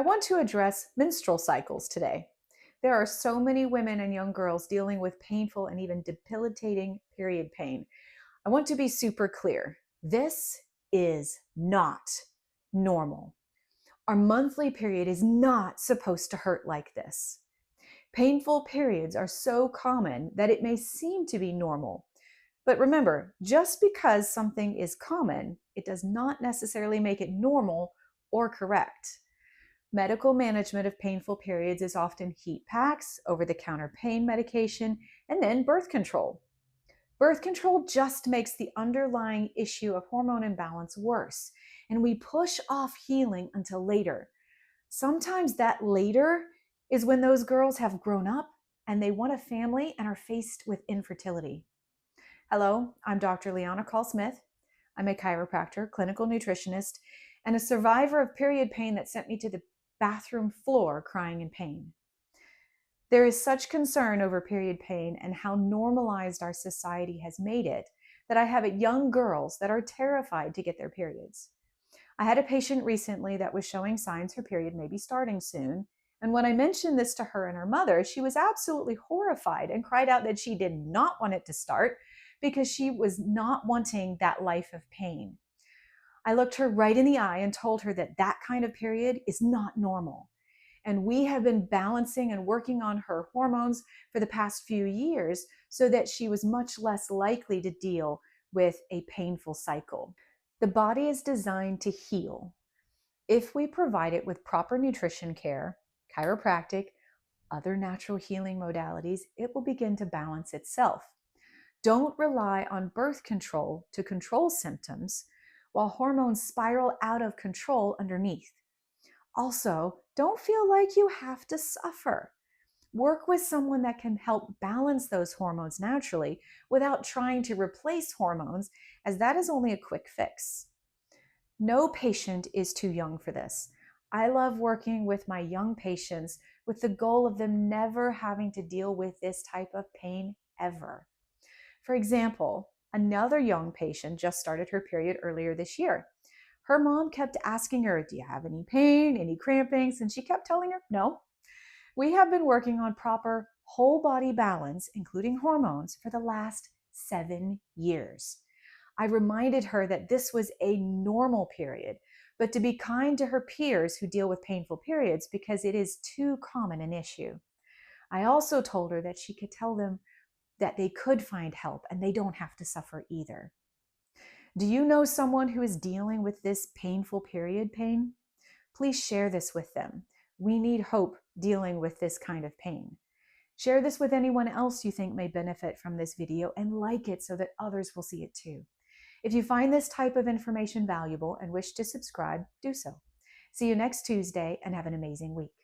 I want to address menstrual cycles today. There are so many women and young girls dealing with painful and even debilitating period pain. I want to be super clear. This is not normal. Our monthly period is not supposed to hurt like this. Painful periods are so common that it may seem to be normal. But remember, just because something is common, it does not necessarily make it normal or correct. Medical management of painful periods is often heat packs, over the counter pain medication, and then birth control. Birth control just makes the underlying issue of hormone imbalance worse, and we push off healing until later. Sometimes that later is when those girls have grown up and they want a family and are faced with infertility. Hello, I'm Dr. Liana Call-Smith. I'm a chiropractor, clinical nutritionist, and a survivor of period pain that sent me to the bathroom floor crying in pain. There is such concern over period pain and how normalized our society has made it that I have young girls that are terrified to get their periods. I had a patient recently that was showing signs her period may be starting soon. And when I mentioned this to her and her mother, she was absolutely horrified and cried out that she did not want it to start because she was not wanting that life of pain. I looked her right in the eye and told her that that kind of period is not normal. And we have been balancing and working on her hormones for the past few years so that she was much less likely to deal with a painful cycle. The body is designed to heal. If we provide it with proper nutrition care, chiropractic, other natural healing modalities, it will begin to balance itself. Don't rely on birth control to control symptoms while hormones spiral out of control underneath. Also, don't feel like you have to suffer. Work with someone that can help balance those hormones naturally without trying to replace hormones, as that is only a quick fix. No patient is too young for this. I love working with my young patients with the goal of them never having to deal with this type of pain ever. For example, another young patient just started her period earlier this year. Her mom kept asking her, "Do you have any pain, any crampings?" And she kept telling her, "No." We have been working on proper whole body balance, including hormones, for the last 7 years. I reminded her that this was a normal period, but to be kind to her peers who deal with painful periods because it is too common an issue. I also told her that she could tell them that they could find help and they don't have to suffer either. Do you know someone who is dealing with this painful period pain? Please share this with them. We need hope dealing with this kind of pain. Share this with anyone else you think may benefit from this video and like it so that others will see it too. If you find this type of information valuable and wish to subscribe, do so. See you next Tuesday and have an amazing week.